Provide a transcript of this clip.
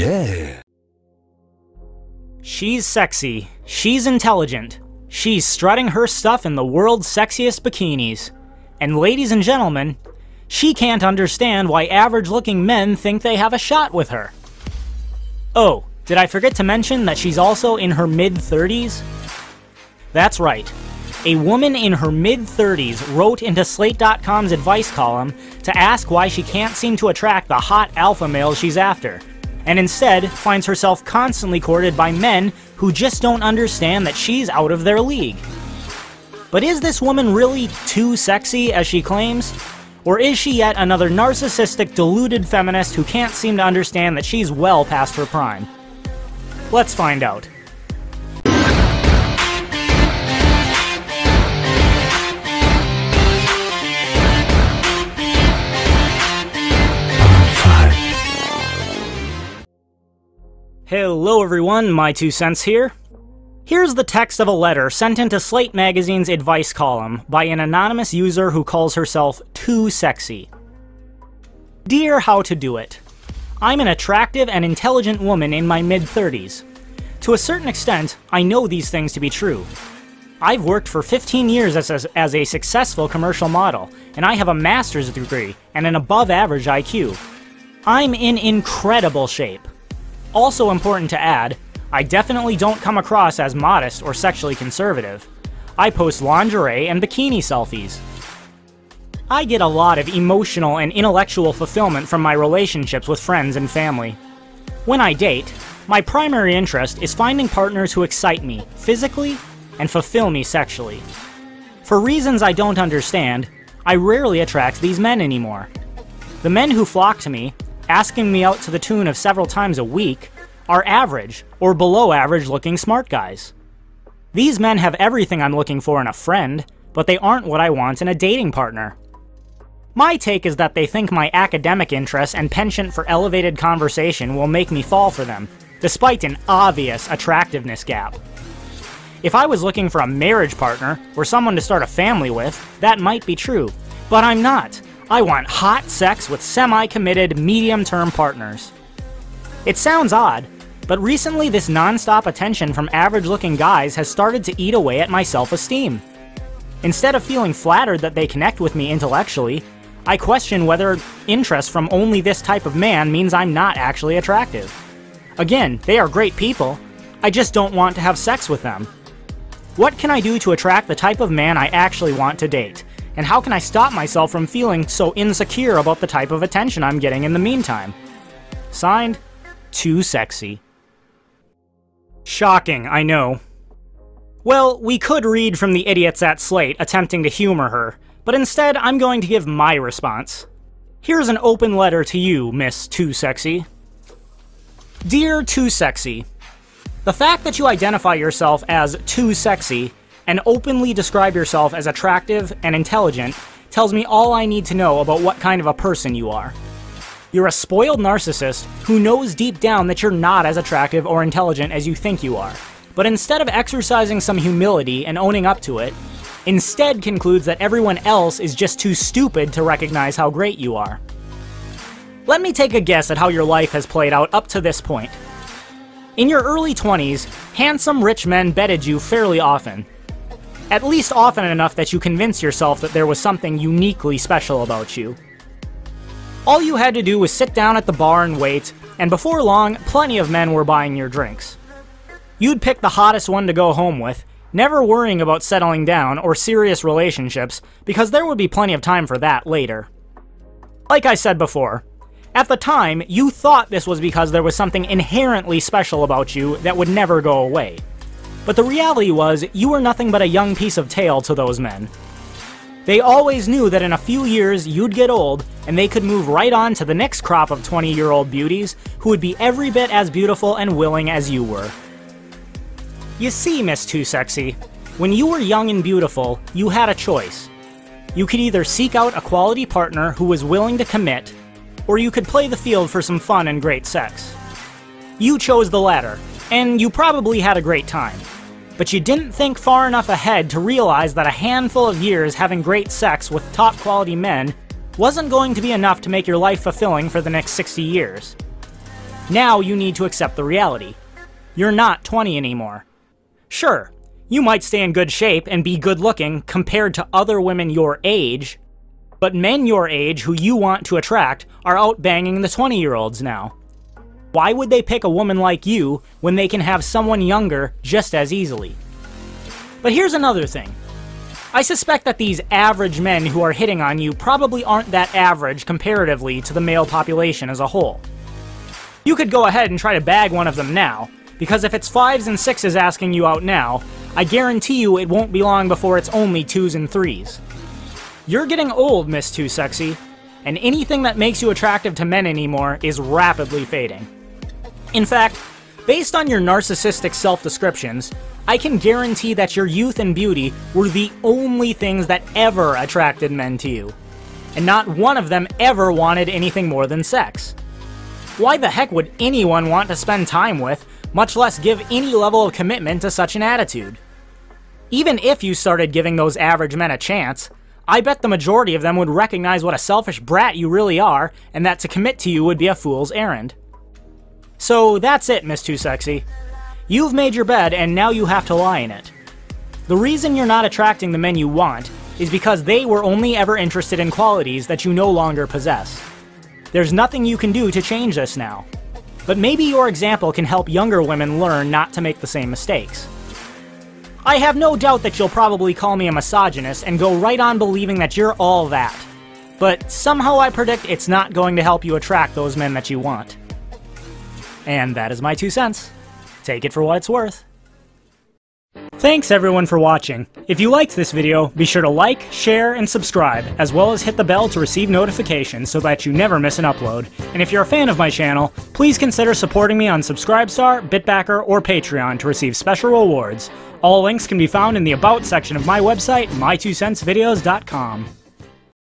Yeah. She's sexy. She's intelligent. She's strutting her stuff in the world's sexiest bikinis. And ladies and gentlemen, she can't understand why average-looking men think they have a shot with her. Oh, did I forget to mention that she's also in her mid-30s? That's right. A woman in her mid-30s wrote into Slate.com's advice column to ask why she can't seem to attract the hot alpha males she's after, and instead finds herself constantly courted by men who just don't understand that she's out of their league. But is this woman really too sexy, as she claims? Or is she yet another narcissistic, deluded feminist who can't seem to understand that she's well past her prime? Let's find out. Hello everyone, my 2 cents here. Here's the text of a letter sent into Slate magazine's advice column by an anonymous user who calls herself Too Sexy. Dear How to Do It. I'm an attractive and intelligent woman in my mid-30s. To a certain extent, I know these things to be true. I've worked for 15 years as a successful commercial model, and I have a master's degree and an above-average IQ. I'm in incredible shape. Also important to add, I definitely don't come across as modest or sexually conservative. I post lingerie and bikini selfies. I get a lot of emotional and intellectual fulfillment from my relationships with friends and family. When I date, my primary interest is finding partners who excite me physically and fulfill me sexually. For reasons I don't understand, I rarely attract these men anymore. The men who flock to me, asking me out to the tune of several times a week, are average or below average looking smart guys. These men have everything I'm looking for in a friend, but they aren't what I want in a dating partner. My take is that they think my academic interests and penchant for elevated conversation will make me fall for them, despite an obvious attractiveness gap. If I was looking for a marriage partner or someone to start a family with, that might be true, but I'm not. I want hot sex with semi-committed, medium-term partners. It sounds odd, but recently this non-stop attention from average-looking guys has started to eat away at my self-esteem. Instead of feeling flattered that they connect with me intellectually, I question whether interest from only this type of man means I'm not actually attractive. Again, they are great people, I just don't want to have sex with them. What can I do to attract the type of man I actually want to date? And how can I stop myself from feeling so insecure about the type of attention I'm getting in the meantime? Signed, Too Sexy. Shocking, I know. Well, we could read from the idiots at Slate attempting to humor her, but instead I'm going to give my response. Here's an open letter to you, Miss Too Sexy. Dear Too Sexy, the fact that you identify yourself as too sexy and openly describe yourself as attractive and intelligent tells me all I need to know about what kind of a person you are. You're a spoiled narcissist who knows deep down that you're not as attractive or intelligent as you think you are, but instead of exercising some humility and owning up to it, instead concludes that everyone else is just too stupid to recognize how great you are. Let me take a guess at how your life has played out up to this point. In your early 20s, handsome rich men bedded you fairly often. At least often enough that you convince yourself that there was something uniquely special about you. All you had to do was sit down at the bar and wait, and before long, plenty of men were buying your drinks. You'd pick the hottest one to go home with, never worrying about settling down or serious relationships, because there would be plenty of time for that later. Like I said before, at the time, you thought this was because there was something inherently special about you that would never go away. But the reality was, you were nothing but a young piece of tail to those men. They always knew that in a few years you'd get old, and they could move right on to the next crop of 20-year-old beauties who would be every bit as beautiful and willing as you were. You see, Miss Too Sexy, when you were young and beautiful, you had a choice. You could either seek out a quality partner who was willing to commit, or you could play the field for some fun and great sex. You chose the latter, and you probably had a great time. But you didn't think far enough ahead to realize that a handful of years having great sex with top quality men wasn't going to be enough to make your life fulfilling for the next 60 years. Now you need to accept the reality. You're not 20 anymore. Sure, you might stay in good shape and be good looking compared to other women your age, but men your age who you want to attract are out banging the 20-year-olds now. Why would they pick a woman like you when they can have someone younger just as easily? But here's another thing. I suspect that these average men who are hitting on you probably aren't that average comparatively to the male population as a whole. You could go ahead and try to bag one of them now, because if it's 5s and 6s asking you out now, I guarantee you it won't be long before it's only 2s and 3s. You're getting old, Miss Too Sexy, and anything that makes you attractive to men anymore is rapidly fading. In fact, based on your narcissistic self-descriptions, I can guarantee that your youth and beauty were the only things that ever attracted men to you, and not one of them ever wanted anything more than sex. Why the heck would anyone want to spend time with, much less give any level of commitment to such an attitude? Even if you started giving those average men a chance, I bet the majority of them would recognize what a selfish brat you really are, and that to commit to you would be a fool's errand. So that's it, Miss Too Sexy. You've made your bed, and now you have to lie in it. The reason you're not attracting the men you want is because they were only ever interested in qualities that you no longer possess. There's nothing you can do to change this now. But maybe your example can help younger women learn not to make the same mistakes. I have no doubt that you'll probably call me a misogynist and go right on believing that you're all that. But somehow I predict it's not going to help you attract those men that you want. And that is my 2 cents. Take it for what it's worth. Thanks everyone for watching. If you liked this video, be sure to like, share, and subscribe, as well as hit the bell to receive notifications so that you never miss an upload. And if you're a fan of my channel, please consider supporting me on Subscribestar, Bitbacker, or Patreon to receive special rewards. All links can be found in the About section of my website, my2centsvideos.com.